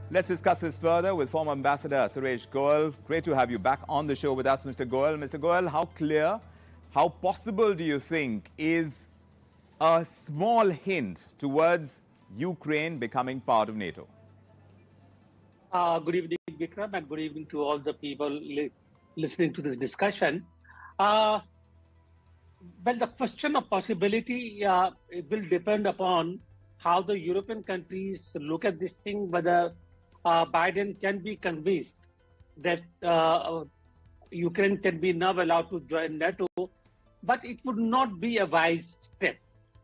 Let's discuss this further with former Ambassador Suresh Goel. Great to have you back on the show with us, Mr. Goel. Mr. Goel, how clear, how possible do you think is a small hint towards Ukraine becoming part of NATO? Good evening, Vikram, and good evening to all the people listening to this discussion. Well, the question of possibility it will depend upon how the European countries look at this thing, whether Biden can be convinced that Ukraine can be now allowed to join NATO, but it would not be a wise step.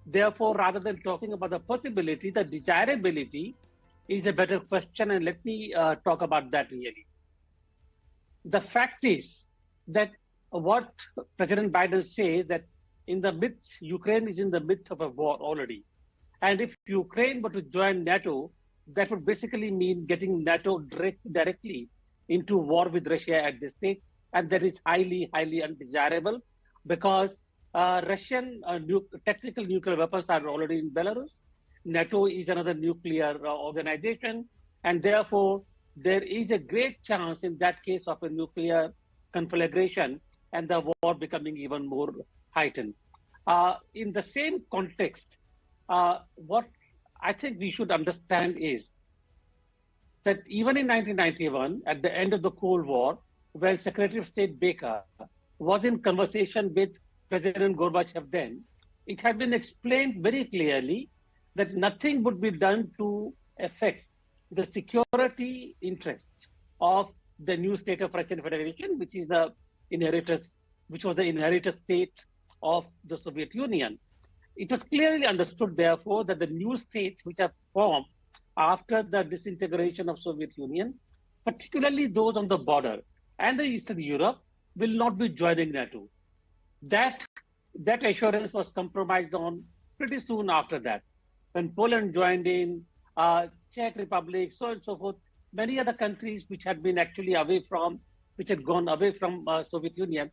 Therefore, rather than talking about the possibility, the desirability is a better question, and let me talk about that really. The fact is that what President Biden says that Ukraine is in the midst of a war already. And if Ukraine were to join NATO, that would basically mean getting NATO directly into war with Russia at this stage. And that is highly, highly undesirable because Russian tactical nuclear weapons are already in Belarus. NATO is another nuclear organization. And therefore, there is a great chance in that case of a nuclear conflagration and the war becoming even more heightened. In the same context, what I think we should understand is that even in 1991, at the end of the Cold War, when Secretary of State Baker was in conversation with President Gorbachev then, it had been explained very clearly that nothing would be done to affect the security interests of the new state of Russian Federation, which was the inheritor state of the Soviet Union. It was clearly understood, therefore, that the new states which are formed after the disintegration of Soviet Union, particularly those on the border and the Eastern Europe, will not be joining NATO. That assurance was compromised on pretty soon after that. When Poland joined in, Czech Republic, so on and so forth, many other countries which had been actually gone away from Soviet Union,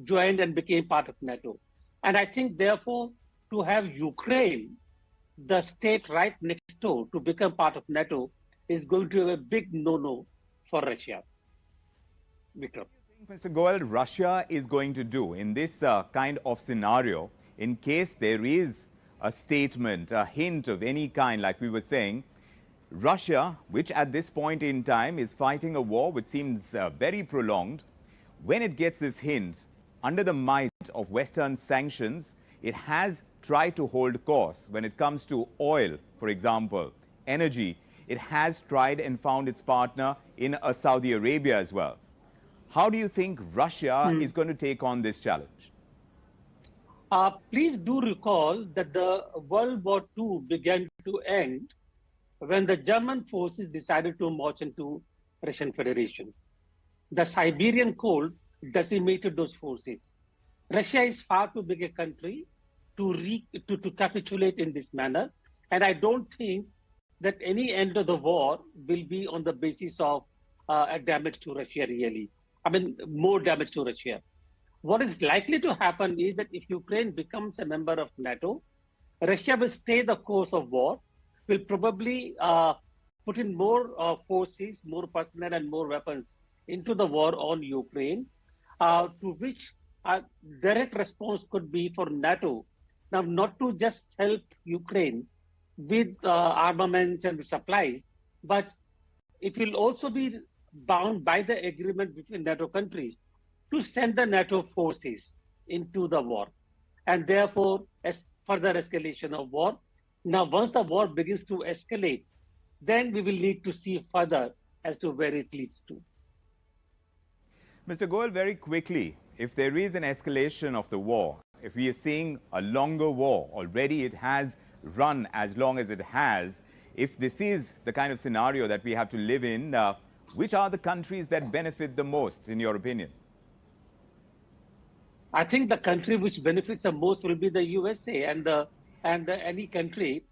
joined and became part of NATO. And I think, therefore, to have Ukraine, the state right next door, to become part of NATO is going to be a big no-no for Russia. Vikram. Mr. Goel, Russia is going to do in this kind of scenario, in case there is a statement, a hint of any kind, like we were saying, Russia, which at this point in time is fighting a war which seems very prolonged, when it gets this hint, under the might of Western sanctions, it has tried to hold course. When it comes to oil, for example, energy, it has tried and found its partner in Saudi Arabia as well. How do you think Russia is going to take on this challenge? Please do recall that the World War II began to end when the German forces decided to march into Russian Federation. The Siberian cold decimated those forces. Russia is far too big a country to capitulate in this manner. And I don't think that any end of the war will be on the basis of a damage to Russia, really. I mean, more damage to Russia. What is likely to happen is that if Ukraine becomes a member of NATO, Russia will stay the course of war, will probably put in more forces, more personnel and more weapons into the war on Ukraine, to which direct response could be for NATO. Now, not to just help Ukraine with armaments and supplies, but it will also be bound by the agreement between NATO countries to send the NATO forces into the war. And therefore, as further escalation of war. Now, once the war begins to escalate, then we will need to see further as to where it leads to. Mr. Goel, very quickly, if there is an escalation of the war, if we are seeing a longer war, already it has run as long as it has, if this is the kind of scenario that we have to live in, which are the countries that benefit the most, in your opinion? I think the country which benefits the most will be the USA and any country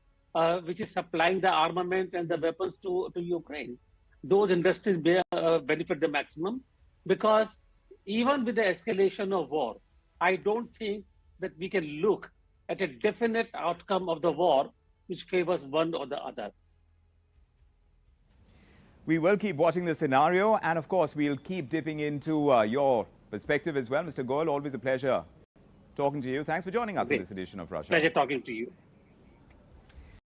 which is supplying the armament and the weapons to Ukraine. Those industries benefit the maximum because even with the escalation of war, I don't think that we can look at a definite outcome of the war which favors one or the other. We will keep watching the scenario, and of course, we'll keep dipping into your perspective as well. Mr. Goel, always a pleasure talking to you. Thanks for joining us in this edition of Russia. Pleasure talking to you.